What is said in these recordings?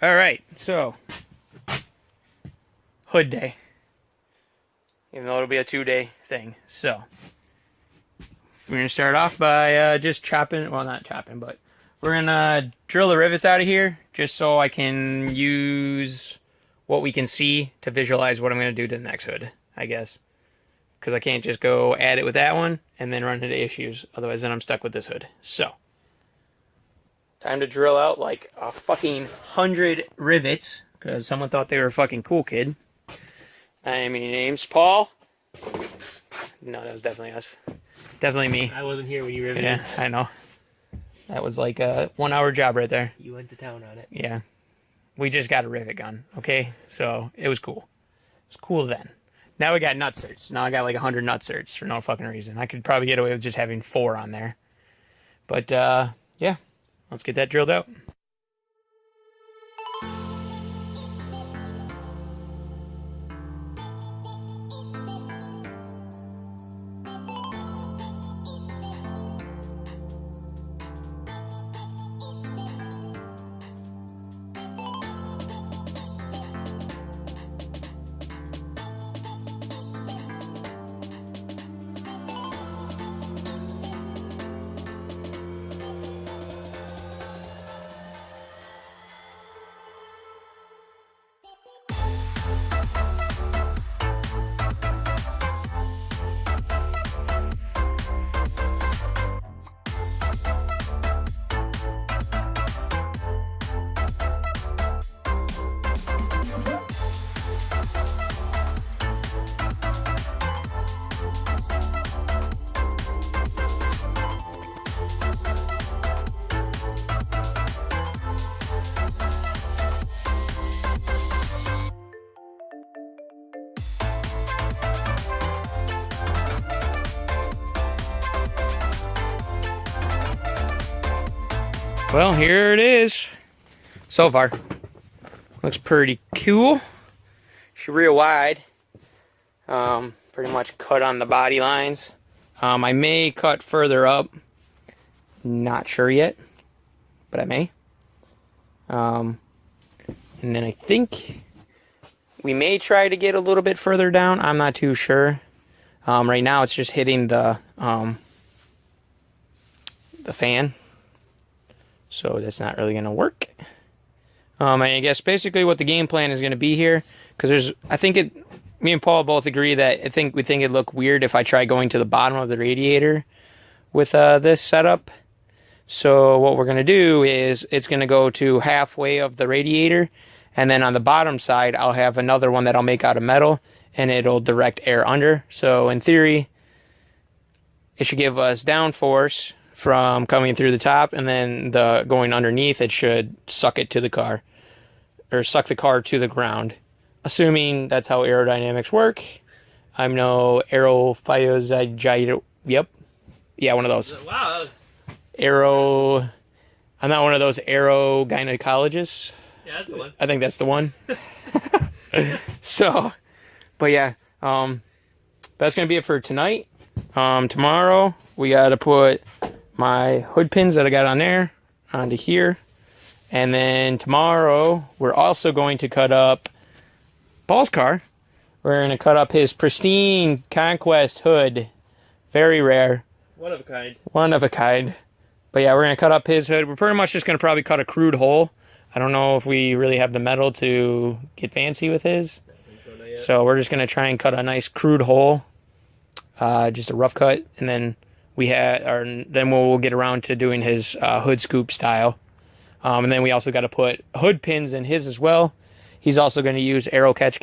Alright, so hood day. Even though it'll be a 2-day thing. So we're gonna start off by just chopping, well, not chopping, but we're gonna drill the rivets out of here just so I can use what we can see to visualize what I'm gonna do to the next hood, I guess. Because I can't just go add it with that one and then run into issues. Otherwise, then I'm stuck with this hood. So time to drill out like a fucking 100 rivets because someone thought they were a fucking cool kid. I mean, name's Paul. No, that was definitely us. Definitely me. I wasn't here when you riveted. Yeah, I know. That was like a 1-hour job right there. You went to town on it. Yeah. We just got a rivet gun, okay? So it was cool. It was cool then. Now we got nut certs. Now I got like 100 nut certs for no fucking reason. I could probably get away with just having 4 on there. But, yeah. Let's get that drilled out. Well, here it is. So far. Looks pretty cool. She's real wide. Pretty much cut on the body lines. I may cut further up. Not sure yet. But I may. And then I think we may try to get a little bit further down. I'm not too sure. Right now it's just hitting the fan. So that's not really going to work. And I guess basically what the game plan is going to be here, because me and Paul both agree that we think it'd look weird if I try going to the bottom of the radiator with this setup. So what we're going to do is it's going to go to halfway of the radiator, and then on the bottom side I'll have another one that I'll make out of metal, and it'll direct air under. So in theory, it should give us downforce from coming through the top, and then going underneath, it should suck it to the car, or suck the car to the ground. Assuming that's how aerodynamics work. I'm no aerophysiologist. Yep. Yeah, one of those. Wow, I'm not one of those aero-gynecologists. yeah, that's the one. I think that's the one. So, but yeah, that's gonna be it for tonight. Tomorrow we gotta put my hood pins that I got on there onto here, and then tomorrow we're also going to cut up Paul's car. We're going to cut up his pristine Conquest hood. Very rare. One of a kind. One of a kind. But yeah, we're going to cut up his hood. We're pretty much just going to probably cut a crude hole. I don't know if we really have the metal to get fancy with his. So we're just going to try and cut a nice crude hole. Just a rough cut, and then then we'll get around to doing his hood scoop style. And then we also got to put hood pins in his as well. He's also going to use Aerocatch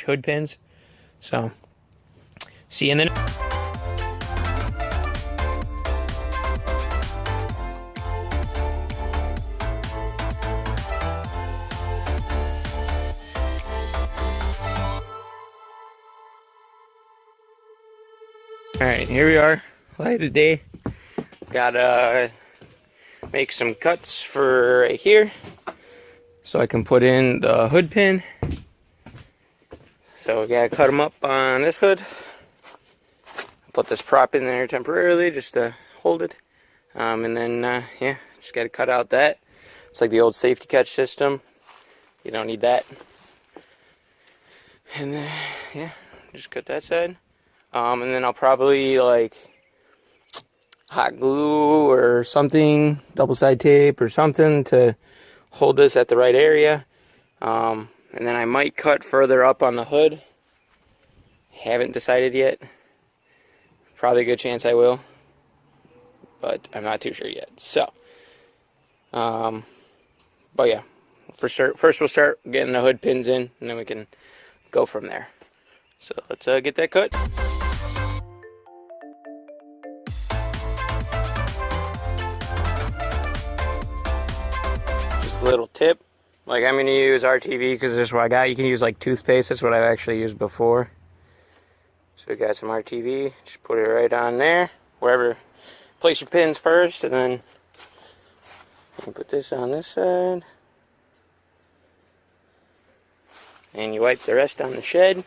hood pins. So, see you in the Alright, here we are, light of day. Gotta make some cuts for right here so I can put in the hood pin. So we gotta cut them up on this hood. Put this prop in there temporarily just to hold it. And then, yeah, just gotta cut out that. It's like the old safety catch system. You don't need that. And then, yeah, just cut that side. And then I'll probably like hot glue or something, double side tape or something to hold this at the right area. And then I might cut further up on the hood. Haven't decided yet. Probably a good chance I will, but I'm not too sure yet. So, but yeah, for sure. First we'll start getting the hood pins in, and then we can go from there. So let's get that cut. Just a little tip, like I'm gonna use RTV because this is what I got. You can use like toothpaste. That's what I've actually used before. So we got some RTV. Just put it right on there, wherever. Place your pins first, and then you can put this on this side. And you wipe the rest on the shed.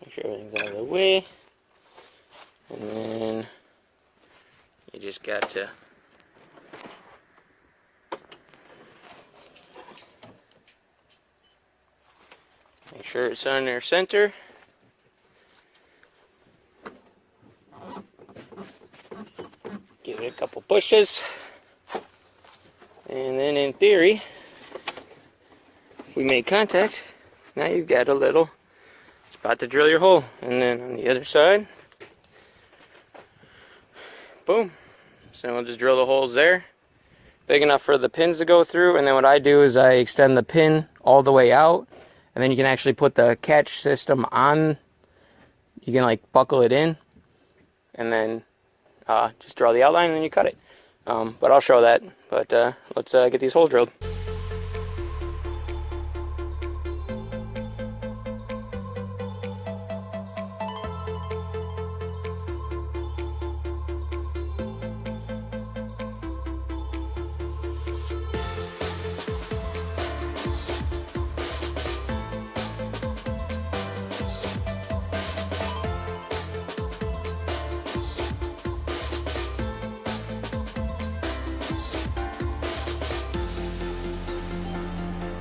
Make sure everything's out of the way. And then you just got to make sure it's on their center. Give it a couple pushes. And then in theory, if we make contact, now you've got a little spot to drill your hole. And then on the other side, boom. So we'll just drill the holes there, big enough for the pins to go through. And then what I do is I extend the pin all the way out, and then you can actually put the catch system on. You can like buckle it in, and then just draw the outline, and then you cut it. But I'll show that. But let's get these holes drilled.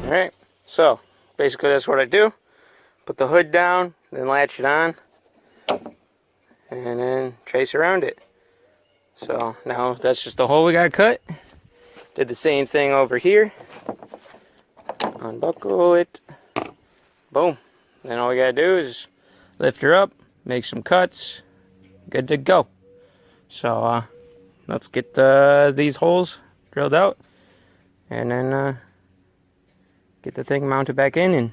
Alright, so basically that's what I do. Put the hood down, then latch it on, and then trace around it. So now that's just the hole we got cut. Did the same thing over here. Unbuckle it. Boom. Then all we gotta do is lift her up, make some cuts. Good to go. So let's get these holes drilled out, and then get the thing mounted back in, and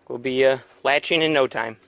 we'll be latching in no time.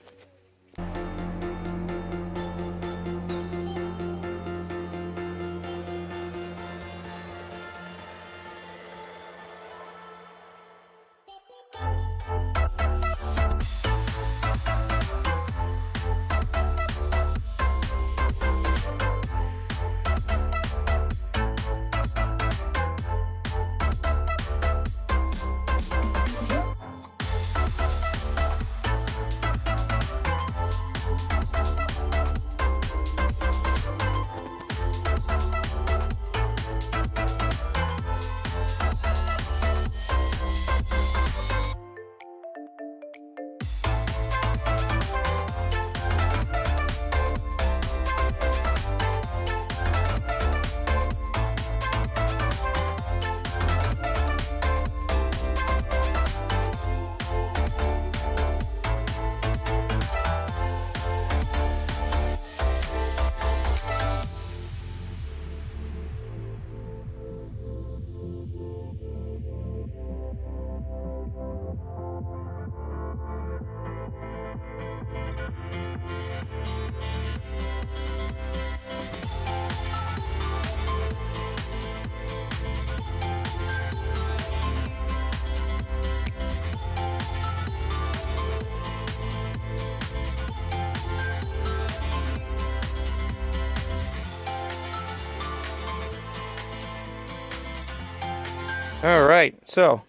Alright, so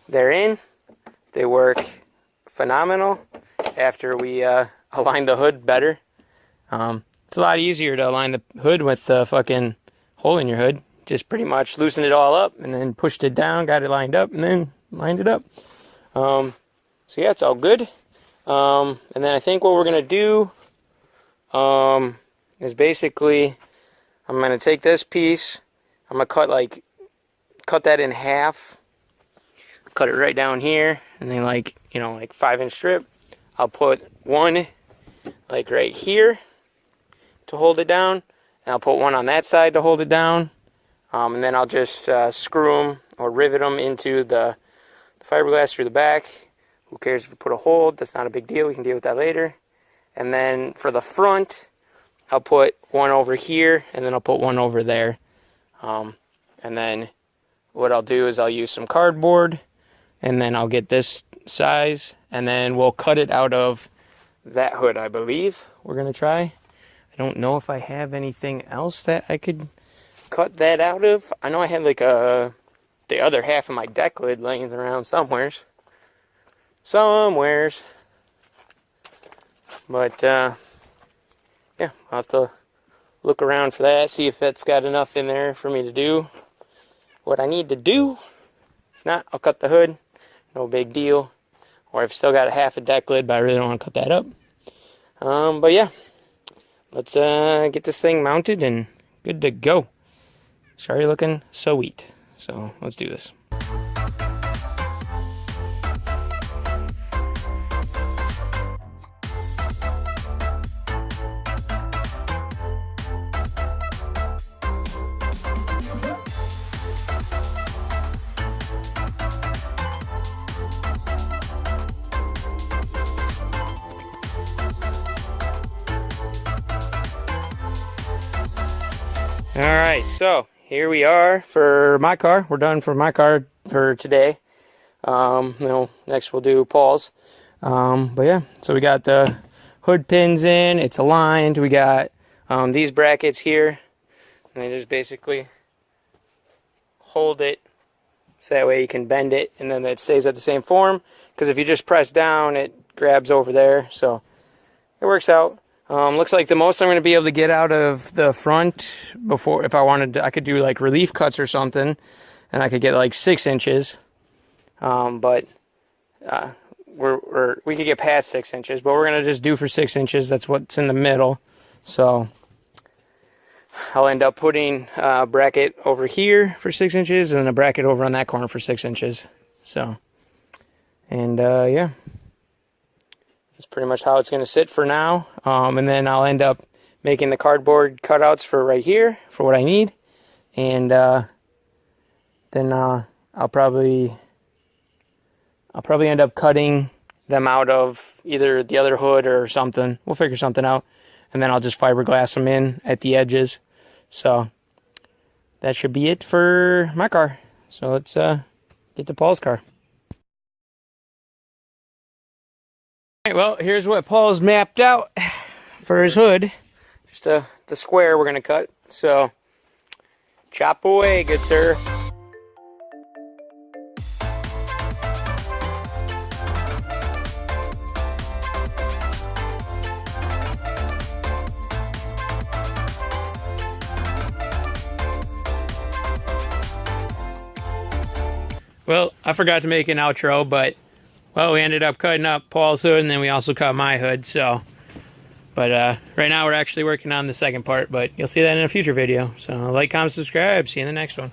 they're in. They work phenomenal after we align the hood better. It's a lot easier to align the hood with the fucking hole in your hood. Just pretty much loosened it all up and then pushed it down, got it lined up, and then lined it up. So yeah, it's all good. And then I think what we're gonna do is basically I'm gonna take this piece, I'm gonna cut that in half, cut it right down here, and then like 5-inch strip. I'll put one like right here to hold it down, and I'll put one on that side to hold it down, and then I'll just screw them or rivet them into the fiberglass through the back. Who cares if we put a hole? That's not a big deal. We can deal with that later. And then for the front, I'll put one over here, and then I'll put one over there. And then what I'll do is I'll use some cardboard, and then I'll get this size, and then we'll cut it out of that hood, I believe. We're going to try. I don't know if I have anything else that I could cut that out of. I know I had like the other half of my deck lid laying around somewheres. But yeah, I'll have to look around for that, see if that's got enough in there for me to do what I need to do. If not, I'll cut the hood, no big deal. Or I've still got a half a deck lid, but I really don't want to cut that up. But yeah, let's get this thing mounted and good to go. It's already looking sweet, so let's do this. Alright, so here we are for my car. We're done for my car for today. Next we'll do Paul's. But yeah, so we got the hood pins in, it's aligned. We got these brackets here, and they just basically hold it so that way you can bend it and then it stays at the same form. Because if you just press down, it grabs over there, so it works out. Looks like the most I'm going to be able to get out of the front before, if I wanted to, I could do like relief cuts or something, and I could get like 6 inches. But we could get past 6 inches, but we're going to just do for 6 inches. That's what's in the middle. So I'll end up putting a bracket over here for 6 inches and a bracket over on that corner for 6 inches. So, and yeah. That's pretty much how it's going to sit for now. And then I'll end up making the cardboard cutouts for right here for what I need. And then I'll probably end up cutting them out of either the other hood or something. We'll figure something out. And then I'll just fiberglass them in at the edges. So that should be it for my car. So let's get to Paul's car. Alright, well, here's what Paul's mapped out for his hood. Just the square we're going to cut. So, chop away, good sir. Well, I forgot to make an outro, but well, we ended up cutting up Paul's hood, and then we also cut my hood, so. But right now we're actually working on the second part, but you'll see that in a future video. So like, comment, subscribe. See you in the next one.